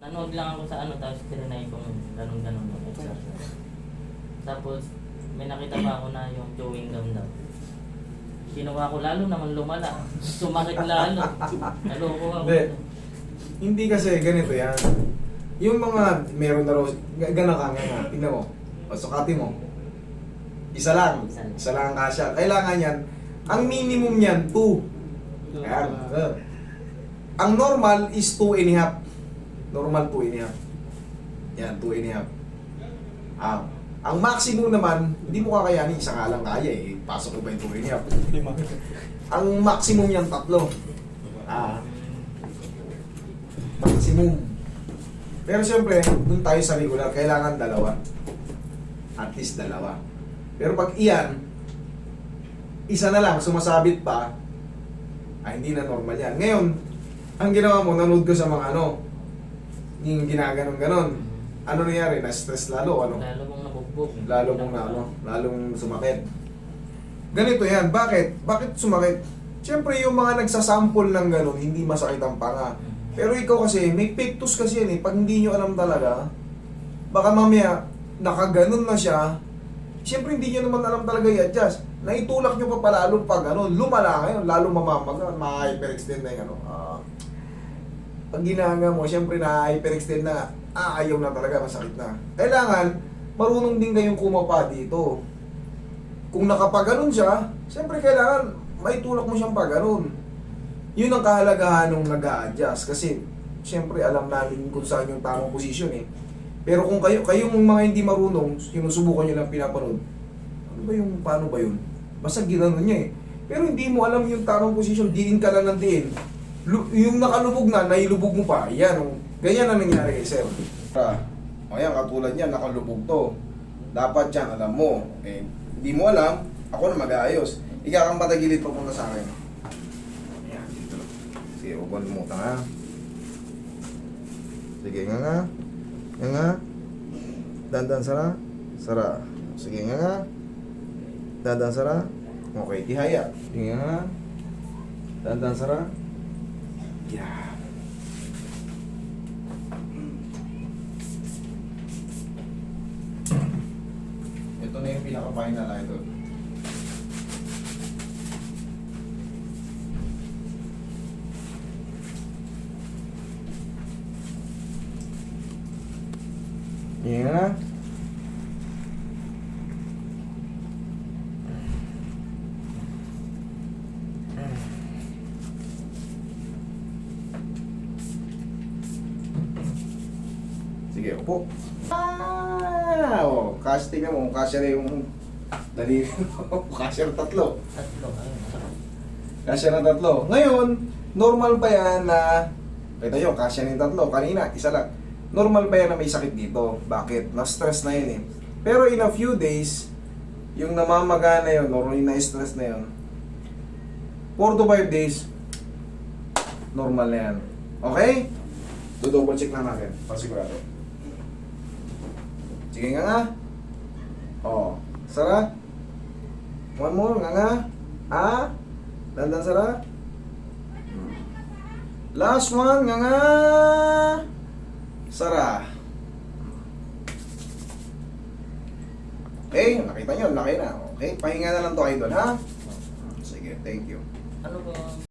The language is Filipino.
nanood lang ako sa ano, tapos tinanay kong ganun-ganun yung exercise. Tapos, may nakita pa ako na yung chewing gum daw. Ginawa ko lalo naman lumala. Sumakit lalo. Naloko ako. Hindi. Hindi kasi ganito yan. Yung mga meron na raw, gano'n ka nga, tingnan mo. O sukati mo. Isa lang. Isa lang ang kasya. Kailangan yan. Ang minimum yan, 2. Ayan. Ang normal is 2.5. Normal 2.5. Yan, 2.5. Ang maximum naman, hindi mo kakayanin, isa nga lang kaya eh. Pasok ko ba yung 2.5? Ang maximum yan, 3. Maximum. Pero siyempre, dun tayo sa regular, kailangan 2. At least 2. Pero pag iyan, isa na lang, sumasabit pa, hindi na normal yan. Ngayon, ang ginawa mo, nanood ko sa mga yung ginaganon-ganon. Ano nangyari? Na-stress lalo, ano? Lalo mong nabugbog. Lalong sumakit. Ganito yan. Bakit? Bakit sumakit? Siyempre, yung mga nagsasample ng ganon, hindi masakit ang panga. Pero ikaw kasi, may pectus kasi yan eh. Pag hindi nyo alam talaga, baka mamaya, nakaganon na siya, siyempre hindi nyo naman alam talaga i-adjust. Naitulak nyo pa palalo pag lumala ngayon, lalo mamamaga, ma-hyperextend na yung pag ginanga mo, siyempre na-hyperextend na, ayaw na talaga, masakit na. Kailangan, marunong din kayong kumapa dito. Kung nakapaganon siya, siyempre kailangan, maitulak mo siyang paganon. Yun ang kahalagahan ng nag-a-adjust. Kasi, siyempre alam namin kung saan yung tamang posisyon eh. Pero kung kayong mga hindi marunong, sinusubukan nyo lang pinapanood, paano ba yun? Basta ginanon niya eh. Pero hindi mo alam yung tamang posisyon, diin ka lang ng diin. Yung nakalubog na, nailubog mo pa. Yan, ganyan ang nangyari kay sir. O yan, katulad niyan, nakalubog to. Dapat yan, alam mo. Eh, hindi mo alam, ako na mag-aayos. Ikaw kang patagilid papunta sa akin. Ayan, dito lang. Sige, uban mo ha. Sige, nga. Nga. Dandan sara. Sara. Sige, nga. Dandan sara. Okay, tihaya. Sige, nga. Dandan sara. Yeah. Ito na yung pinaka-final idol. Yeah. Sige, upo. Casting na mo, kasya na yung daliri mo. Kasya na 3. Tatlo. Ayun. Kasya na 3. Ngayon, normal pa yan na, kita nyo, kasya na yung 3. Kanina, isa lang. Normal pa yan na may sakit dito. Bakit? Na-stress na yun eh. Pero in a few days, yung namamaga na yun, or yung na-stress na yun, 4 to 5 days, normal na yan. Okay? Do-double check na natin. Pasigurado. Sige nga. Sara. One more, nga. Dandan sara. Last one, nga. Sara. Okay, nakita nyo, laki na. Okay, pahinga na lang to idol, ha? Sige, thank you. Ano ba?